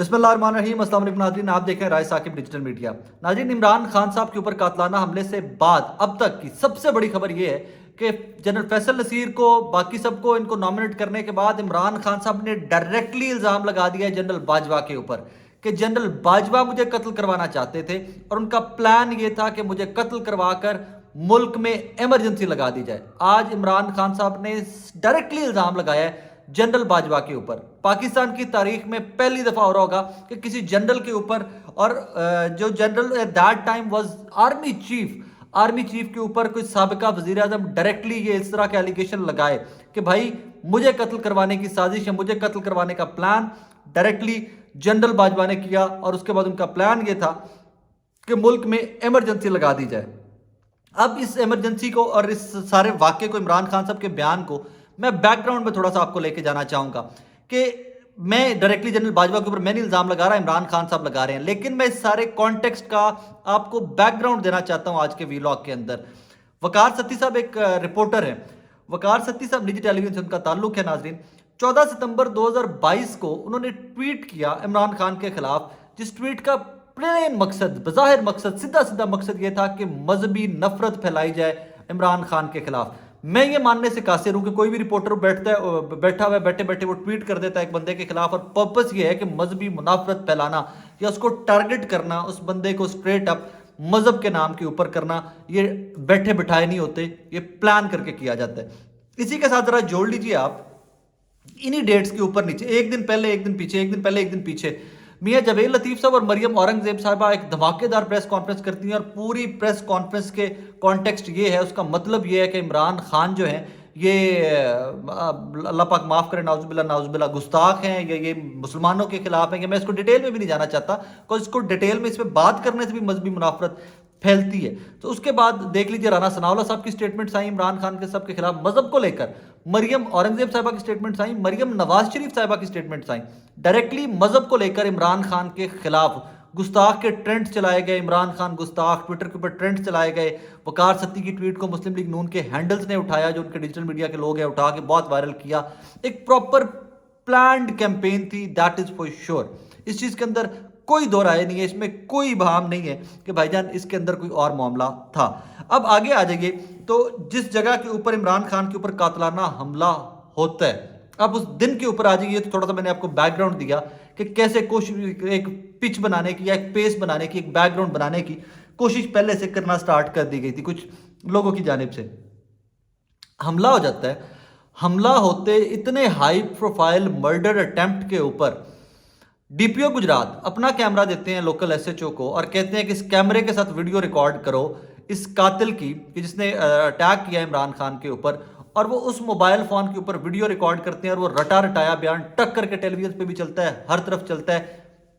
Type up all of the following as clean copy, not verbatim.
बिस्मिल्लाहिर्रहमानिर्रहीम। अस्सलाम वालेकुम नाज़रीन, आप देख रहे हैं राय साकिब डिजिटल मीडिया। नाज़रीन, इमरान खान साहब के ऊपर कातलाना हमले से बाद अब तक की सबसे बड़ी खबर यह है कि जनरल फैसल नसीर को, बाकी सबको इनको नॉमिनेट करने के बाद इमरान खान साहब ने डायरेक्टली इल्ज़ाम लगा दिया है जनरल बाजवा के ऊपर कि जनरल बाजवा मुझे कत्ल करवाना चाहते थे और उनका प्लान ये था कि मुझे कत्ल करवाकर मुल्क में इमरजेंसी लगा दी जाए। आज इमरान खान साहब ने डायरेक्टली इल्ज़ाम लगाया है जनरल बाजवा के ऊपर। पाकिस्तान की तारीख में पहली दफा हो रहा होगा कि किसी जनरल के ऊपर, और जो general at that time was army chief के ऊपर कोई साबिका वजीर आजम डायरेक्टली ये इस तरह के एलिगेशन लगाए कि भाई मुझे कत्ल करवाने की साजिश है, मुझे कत्ल करवाने का प्लान डायरेक्टली जनरल बाजवा ने किया। और उसके बाद उनका प्लान ये था कि मुल्क में इमरजेंसी लगा दी जाए। अब इस इमरजेंसी को और इस सारे वाक्य को, इमरान खान साहब के बयान को मैं बैकग्राउंड में थोड़ा सा आपको लेके जाना चाहूँगा कि मैं डायरेक्टली जनरल बाजवा के ऊपर मैं नहीं इल्ज़ाम लगा रहा, इमरान खान साहब लगा रहे हैं, लेकिन मैं इस सारे कॉन्टेक्स्ट का आपको बैकग्राउंड देना चाहता हूँ आज के वीलॉग के अंदर। वकार सत्ती साहब एक रिपोर्टर हैं। वकार सत्ती साहब निजी टेलीविजन से उनका ताल्लुक है। नाजरीन, 14 सितंबर 2022 को उन्होंने ट्वीट किया इमरान खान के खिलाफ, जिस ट्वीट का प्लेन मकसद, बज़ाहिर मकसद, सीधा मकसद ये था कि मजहबी नफरत फैलाई जाए इमरान खान के खिलाफ। मैं ये मानने से कासिर हूं कि कोई भी रिपोर्टर बैठा हुआ बैठे बैठे वो ट्वीट कर देता है एक बंदे के खिलाफ, और पर्पस ये है कि मजहबी मुनाफरत फैलाना या उसको टारगेट करना, उस बंदे को स्ट्रेट अप मजहब के नाम के ऊपर करना, ये बैठे बिठाए नहीं होते, ये प्लान करके किया जाता है। इसी के साथ जरा जोड़ लीजिए आप इन्हीं डेट्स के ऊपर नीचे, एक दिन पहले एक दिन पीछे, एक दिन पहले एक दिन पीछे, मियां जवेद लतीफ साहब और मरियम औरंगजेब साहबा एक धमाकेदार प्रेस कॉन्फ्रेंस करती हैं। और पूरी प्रेस कॉन्फ्रेंस के कॉन्टेक्स्ट ये है, उसका मतलब ये है कि इमरान खान जो है ये अल्लाह पाक माफ़ करे, नाउजुबिल्ला गुस्ताख हैं, ये मुसलमानों के खिलाफ हैं। कि मैं इसको डिटेल में भी नहीं जाना चाहता, बिकॉज इसको डिटेल में इस पर बात करने से भी मजहबी मुनाफरत फैलती है। तो उसके बाद देख लीजिए राना सनाउल्लाह साहब की स्टेटमेंट्स आई इमरान खान के सब के खिलाफ मजहब को लेकर, मरियम औरंगजेब साहिबा की स्टेटमेंट्स आई, मरियम नवाज शरीफ साहिबा की स्टेटमेंट्स आई, डायरेक्टली मजहब को लेकर इमरान खान के खिलाफ गुस्ताख के ट्रेंड चलाए गए। इमरान खान गुस्ताख ट्विटर के ऊपर ट्रेंड चलाए गए। वकार सत्ती की ट्वीट को मुस्लिम लीग नून के हैंडल्स ने उठाया, जो उनके डिजिटल मीडिया के लोग हैं, उठा के बहुत वायरल किया। एक प्रॉपर प्लान्ड कैंपेन थी, दैट इज फॉर श्योर। इस चीज के अंदर कोई दो राय नहीं है, इसमें कोई बहाम नहीं है कि भाईजान इसके अंदर कोई और मामला था। अब आगे आ जाइए, तो जिस जगह के ऊपर इमरान खान के ऊपर कातलाना हमला होता है, अब उस दिन के ऊपर आ जाइए। तो थोड़ा सा मैंने आपको बैकग्राउंड दिया कि कैसे कोशिश, एक पिच बनाने की या एक पेस बनाने की, एक बैकग्राउंड बनाने की कोशिश पहले से करना स्टार्ट कर दी गई थी कुछ लोगों की जानिब से। हमला हो जाता है। हमला होते इतने हाई प्रोफाइल मर्डर अटेम्प्ट के ऊपर डीपीओ गुजरात अपना कैमरा देते हैं लोकल एसएचओ को और कहते हैं कि इस कैमरे के साथ वीडियो रिकॉर्ड करो इस कातिल की, कि जिसने अटैक किया इमरान खान के ऊपर। और वो उस मोबाइल फोन के ऊपर वीडियो रिकॉर्ड करते हैं और वो रटा रटाया बयान टक करके टेलीविजन पे भी चलता है, हर तरफ चलता है।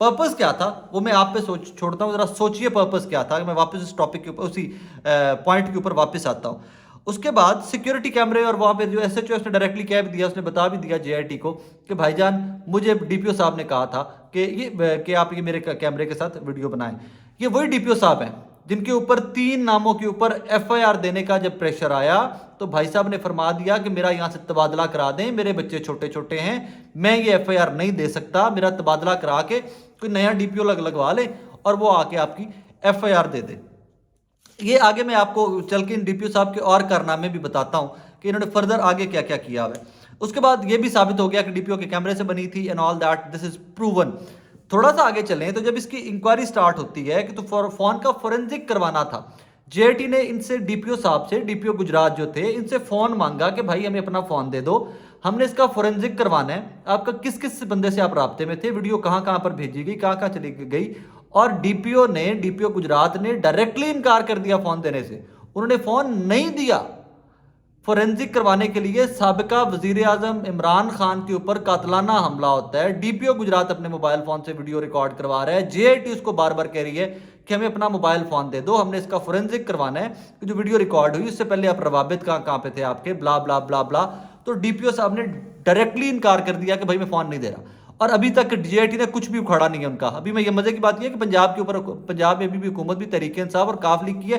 पर्पस क्या था वो मैं आप पे छोड़ता हूँ, जरा सोचिए पर्पस क्या था। मैं वापस इस टॉपिक के ऊपर, उसी पॉइंट के ऊपर वापस आता हूँ। उसके बाद सिक्योरिटी कैमरे और वहाँ पे जो एसएचओ उसने डायरेक्टली कह भी दिया, उसने बता भी दिया जेआईटी को कि भाईजान मुझे डीपीओ साहब ने कहा था कि आप ये मेरे कैमरे के साथ वीडियो बनाएं। ये वही डीपीओ साहब हैं जिनके ऊपर 3 नामों के ऊपर एफआईआर देने का जब प्रेशर आया तो भाई साहब ने फरमा दिया कि मेरा यहाँ से तबादला करा दें, मेरे बच्चे छोटे छोटे हैं, मैं ये एफआईआर नहीं दे सकता, मेरा तबादला करा के कोई नया डीपीओ लगवा ले और वो आके आपकी एफआईआर दे दे। ये आगे मैं आपको चल के इन डीपीओ साहब के और कारनामे भी बताता हूँ कि इन्होंने फर्दर आगे क्या क्या किया है। उसके बाद ये भी साबित हो गया कि डीपीओ के कैमरे से बनी थी and all that, this is proven. थोड़ा सा आगे चलें तो जब इसकी इंक्वायरी स्टार्ट होती है कि तो फोन का फोरेंसिक करवाना था, जेआईटी ने इनसे डीपीओ साहब से, डीपीओ गुजरात जो थे, इनसे फोन मांगा कि भाई हमें अपना फोन दे दो, हमने इसका फोरेंसिक करवाना है। आपका किस किस बंदे से आप राब्ते में थे, वीडियो कहाँ कहाँ पर भेजी गई, कहाँ कहाँ चली गई। और डीपीओ गुजरात ने डायरेक्टली इनकार कर दिया फोन देने से। उन्होंने फोन नहीं दिया फोरेंसिक करवाने के लिए। साबिका वजीर आजम इमरान खान के ऊपर कातलाना हमला होता है, डीपीओ गुजरात अपने मोबाइल फोन से वीडियो रिकॉर्ड करवा रहा है, जेआईटी उसको बार बार कह रही है कि हमें अपना मोबाइल फोन दे दो, हमने इसका फोरेंसिक करवाना है। जो वीडियो रिकॉर्ड हुई उससे पहले आप रवाबित कहाँ पे थे आपके, ब्ला ब्ला ब्ला ब्ला। तो डीपीओ साहब ने डायरेक्टली इनकार कर दिया कि भाई मैं फोन नहीं दे रहा। और अभी तक जेआईटी ने कुछ भी उखाड़ा नहीं है उनका। अभी मैं ये मजे की बात यह है कि पंजाब के ऊपर, पंजाब में भी हुकूमत भी तहरीक इंसाफ और काफ लीग की है,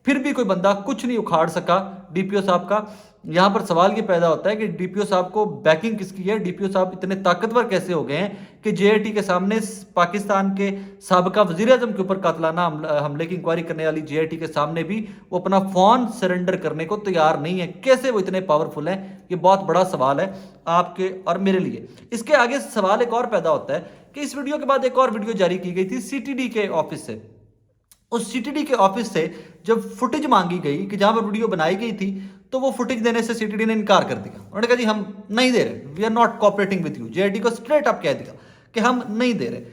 फिर भी कोई बंदा कुछ नहीं उखाड़ सका डीपीओ साहब का। یہاں پر سوال یہ پیدا ہوتا ہے کہ ڈی پی او صاحب کو بیکنگ کس کی ہے؟ ڈی پی او صاحب اتنے طاقتور کیسے ہو گئے ہیں کہ جے آئی ٹی کے سامنے پاکستان کے سابقہ وزیر اعظم کے اوپر قاتلانہ حملے کی انکوائری کرنے والی جے آئی ٹی کے سامنے بھی وہ اپنا فون سرنڈر کرنے کو تیار نہیں ہے؟ کیسے وہ اتنے پاورفل ہیں؟ یہ بہت بڑا سوال ہے آپ کے اور میرے لیے۔ اس کے آگے سوال ایک اور پیدا ہوتا ہے کہ اس ویڈیو کے بعد ایک اور ویڈیو جاری کی گئی تھی سی ٹی ڈی کے آفس سے۔ اس سی ٹی ڈی کے آفس سے جب فوٹیج مانگی گئی کہ جہاں پر ویڈیو بنائی گئی تھی تو وہ فوٹیج دینے سے سی ٹی ڈی نے انکار کر دیا۔ انہوں نے کہا جی ہم نہیں دے رہے، we are not cooperating with you. J I T کو اسٹریٹ اپ کہہ دیا کہ ہم نہیں دے رہے۔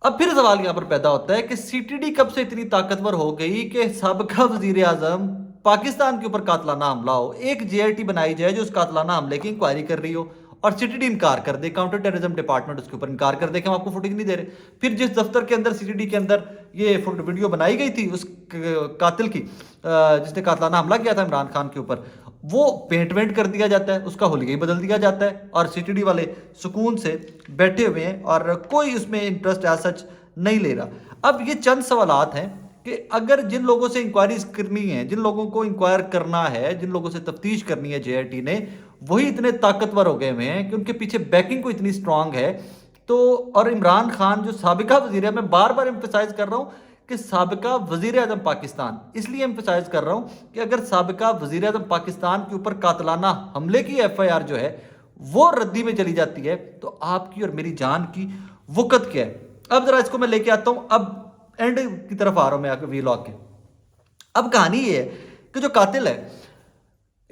اب پھر سوال یہاں پر پیدا ہوتا ہے کہ سی ٹی ڈی کب سے اتنی طاقتور ہو گئی کہ سابقہ وزیر اعظم پاکستان کے اوپر قاتلانہ حملہ ہو، ایک جے آئی ٹی بنائی جائے جو اس قاتلانہ حملے کی انکوائری کر رہی ہو اور سی ٹی ڈی انکار کر دے، کاؤنٹر ٹیررزم ڈپارٹمنٹ اس کے اوپر انکار کر دے کہ ہم آپ کو فوٹیج نہیں دے رہے۔ پھر جس دفتر کے اندر سی ٹی ڈی کے اندر یہ ویڈیو بنائی گئی تھی اس قاتل کی جس نے قاتلانہ حملہ کیا تھا عمران خان کے اوپر، وہ پینٹ وینٹ کر دیا جاتا ہے، اس کا حلیہ بدل دیا جاتا ہے اور سی ٹی ڈی والے سکون سے بیٹھے ہوئے ہیں اور کوئی اس میں انٹرسٹ ایز سچ نہیں لے رہا۔ اب یہ چند سوالات ہیں کہ اگر جن لوگوں سے انکوائریز کرنی ہے، جن لوگوں کو انکوائر کرنا ہے، جن لوگوں سے تفتیش کرنی ہے جے آئی ٹی نے، وہی اتنے طاقتور ہو گئے ہوئے ہیں کہ ان کے پیچھے بیکنگ کو اتنی سٹرونگ ہے تو اور عمران خان جو سابقہ وزیر ہے، میں بار بار ایمفسائز کر رہا ہوں کہ سابقہ وزیر اعظم پاکستان، اس لیے ایمفسائز کر رہا ہوں کہ اگر سابقہ وزیر اعظم پاکستان کے اوپر قاتلانہ حملے کی ایف آئی آر جو ہے وہ ردی میں چلی جاتی ہے تو آپ کی اور میری جان کی وقت کیا ہے؟ اب ذرا اس کو میں لے کے آتا ہوں، اب اینڈ کی طرف آ رہا ہوں میں ویلاگ کے۔ اب کہانی یہ ہے کہ جو قاتل ہے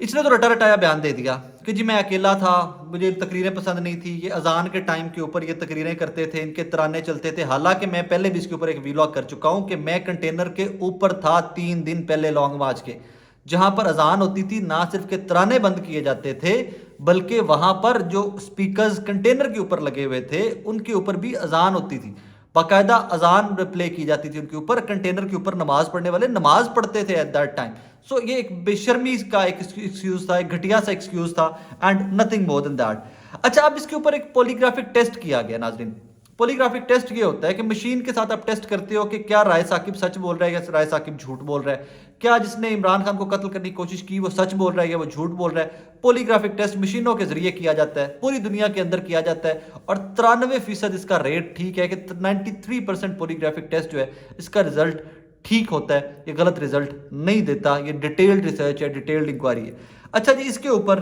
اس نے تو رٹا رٹایا بیان دے دیا کہ جی میں اکیلا تھا، مجھے تقریریں پسند نہیں تھی، یہ اذان کے ٹائم کے اوپر یہ تقریریں کرتے تھے، ان کے ترانے چلتے تھے۔ حالانکہ میں پہلے بھی اس کے اوپر ایک ویلاگ کر چکا ہوں کہ میں کنٹینر کے اوپر تھا 3 دن پہلے لانگ مارچ کے، جہاں پر اذان ہوتی تھی، نہ صرف کہ ترانے بند کیے جاتے تھے بلکہ وہاں پر جو سپیکرز کنٹینر کے اوپر لگے ہوئے تھے ان کے اوپر بھی اذان ہوتی تھی، باقاعدہ اذان پلے کی جاتی تھی ان کے اوپر، کنٹینر کے اوپر نماز پڑھنے والے نماز پڑھتے تھے ایٹ دیٹ ٹائم۔ سو یہ ایک بے شرمی کا ایک ایکسکیوز تھا، ایک گھٹیا سا ایکسکیوز تھا and nothing more than that. اچھا اب اس کے اوپر ایک پولیگرافک ٹیسٹ کیا گیا ناظرین۔ پولیگرافک ٹیسٹ یہ ہوتا ہے کہ مشین کے ساتھ آپ ٹیسٹ کرتے ہو کہ کیا رائے ثاقب سچ بول رہا ہے یا رائے ثاقب جھوٹ بول رہا ہے، کیا جس نے عمران خان کو قتل کرنے کی کوشش کی وہ سچ بول رہا ہے یا وہ جھوٹ بول رہا ہے۔ پولیگرافک ٹیسٹ مشینوں کے ذریعے کیا جاتا ہے، پوری دنیا کے اندر کیا جاتا ہے اور 93% اس کا ریٹ ٹھیک ہے کہ 93% پولیگرافک ٹیسٹ جو ہے اس کا رزلٹ ٹھیک ہوتا ہے، یہ غلط رزلٹ نہیں دیتا، یہ ڈیٹیلڈ ریسرچ ہے، ڈیٹیلڈ انکوائری ہے۔ اچھا جی اس کے اوپر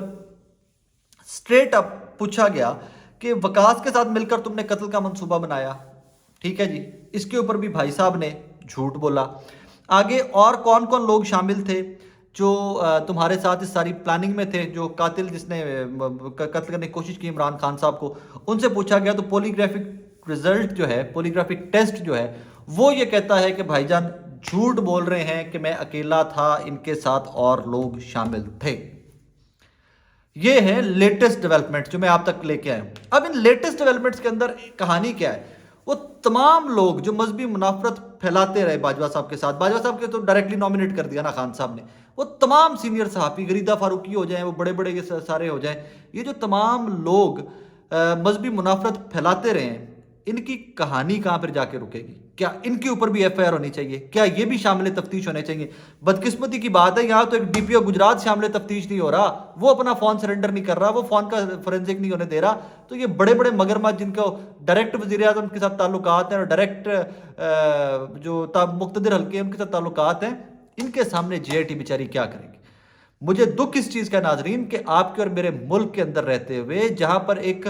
سٹریٹ اپ پوچھا گیا کہ وکاس کے ساتھ مل کر تم نے قتل کا منصوبہ بنایا، ٹھیک ہے جی، اس کے اوپر بھی بھائی صاحب نے جھوٹ بولا۔ آگے اور کون کون لوگ شامل تھے جو تمہارے ساتھ اس ساری پلاننگ میں تھے، جو قاتل جس نے قتل کرنے کی کوشش کی عمران خان صاحب کو، ان سے پوچھا گیا تو پولیگرافک رزلٹ جو ہے، پولیگرافک ٹیسٹ جو ہے وہ یہ کہتا ہے کہ بھائی جان جھوٹ بول رہے ہیں کہ میں اکیلا تھا، ان کے ساتھ اور لوگ شامل تھے۔ یہ ہے لیٹسٹ ڈیولپمنٹ جو میں آپ تک لے کے آیا ہوں۔ اب ان لیٹسٹ ڈیولپمنٹس کے اندر کہانی کیا ہے؟ وہ تمام لوگ جو مذہبی منافرت پھیلاتے رہے باجوہ صاحب کے ساتھ، باجوہ صاحب کے تو ڈائریکٹلی نومینیٹ کر دیا نا خان صاحب نے، وہ تمام سینئر صحافی، غریدہ فاروقی ہو جائیں، وہ بڑے بڑے یہ سارے ہو جائیں، یہ جو تمام لوگ مذہبی منافرت پھیلاتے رہے ہیں، ان کی کہانی کہاں پر جا کے رکے گی؟ کیا ان کے اوپر بھی ایف آئی آر ہونی چاہیے؟ کیا یہ بھی شامل تفتیش ہونے چاہیے؟ بدقسمتی کی بات ہے یہاں تو ایک ڈی پی او گجرات شامل تفتیش نہیں ہو رہا، وہ اپنا فون سرنڈر نہیں کر رہا، وہ فون کا فورینزک نہیں ہونے دے رہا، تو یہ بڑے بڑے مگرمچھ جن کو ڈائریکٹ وزیر اعظم کے ساتھ تعلقات ہیں اور ڈائریکٹ جو مقتدر حلقے ہیں ان کے ساتھ تعلقات ہیں، ان کے سامنے جے آئی ٹی بیچاری کیا کرے گی؟ مجھے دکھ اس چیز کا ناظرین کہ آپ کے اور میرے ملک کے اندر رہتے ہوئے جہاں پر ایک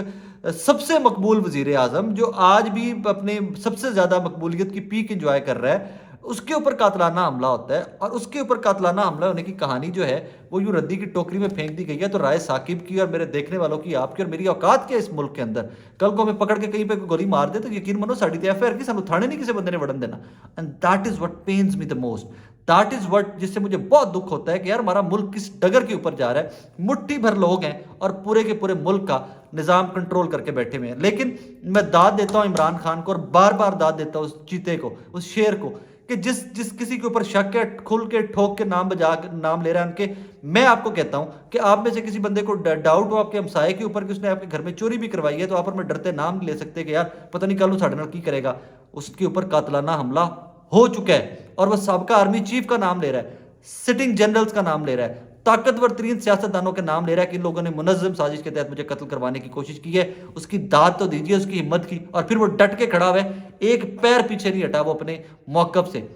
سب سے مقبول وزیر اعظم جو آج بھی اپنے سب سے زیادہ مقبولیت کی پیک انجوائے کر رہا ہے، اس کے اوپر قاتلانہ حملہ ہوتا ہے اور اس کے اوپر قاتلانہ حملہ ہونے کی کہانی جو ہے وہ یوں ردی کی ٹوکری میں پھینک دی گئی ہے۔ تو رائے ثاقب کی اور میرے دیکھنے والوں کی، آپ کی اور میری اوقات کیا اس ملک کے اندر؟ کل کو ہمیں پکڑ کے کہیں پہ گولی مار دے تو یقین منو ساڑی ایف آئی آر کی سانو تھانے نہیں کسی بندے نے وڑن دینا۔ And that is what pains me the most, that is what جس سے مجھے بہت دکھ ہوتا ہے کہ یار ہمارا ملک کس ڈگر کے اوپر جا رہا ہے، مٹھی بھر لوگ ہیں اور پورے کے پورے ملک کا نظام کنٹرول کر کے بیٹھے ہوئے ہیں۔ لیکن میں داد دیتا ہوں عمران خان کو اور بار بار داد دیتا ہوں اس چیتے کو، اس شیر کو، کہ جس کسی کے اوپر شک ہے کھل کے ٹھوک کے نام لے رہا ہے ان کے۔ میں آپ کو کہتا ہوں کہ آپ میں سے کسی بندے کو ڈاؤٹ ہو آپ کے ہمسائے کے اوپر کہ اس نے آپ کے گھر میں چوری بھی کروائی ہے تو آپ اور میں ڈرتے نام نہیں لے سکتے کہ یار پتہ نہیں کل وہ ساڑھے نال کی کرے گا۔ اس کے اوپر قاتلانہ حملہ ہو چکا ہے اور وہ سابقہ آرمی چیف کا نام لے رہا ہے، سٹنگ جنرلز کا نام لے رہا ہے، ताकतवर तरीन सियासतदानों के नाम ले रहा है कि इन लोगों ने मुनज़्ज़म साजिश के तहत मुझे कत्ल करवाने की कोशिश की है, उसकी दाद तो दीजिए उसकी हिम्मत की। और फिर वो डट के खड़ा हुआ है, एक पैर पीछे नहीं हटा वो अपने मौक़िफ़ से।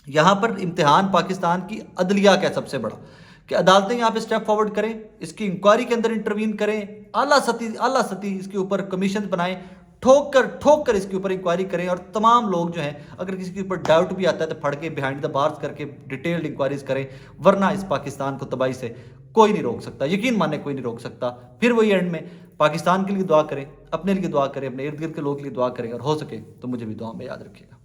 यहाँ पर इम्तिहान पाकिस्तान की अदलिया का है सबसे बड़ा, कि अदालतें यहाँ पे स्टेप फॉरवर्ड करें, इसकी इंक्वायरी के अंदर इंटरवीन करें, आला सती इसके ऊपर कमीशन बनाएं, ठोक कर इसके ऊपर इंक्वायरी करें, और तमाम लोग जो हैं अगर किसी के ऊपर डाउट भी आता है तो फड़ के बिहाइंड द बार्स करके डिटेल्ड इंक्वायरीज करें, वरना इस पाकिस्तान को तबाही से कोई नहीं रोक सकता, यकीन माने कोई नहीं रोक सकता। फिर वही एंड में पाकिस्तान के लिए दुआ करें, अपने लिए दुआ करें, अपने इर्द गिर्द के लोगों के लिए दुआ करें, और हो सके तो मुझे भी दुआ में याद रखिएगा।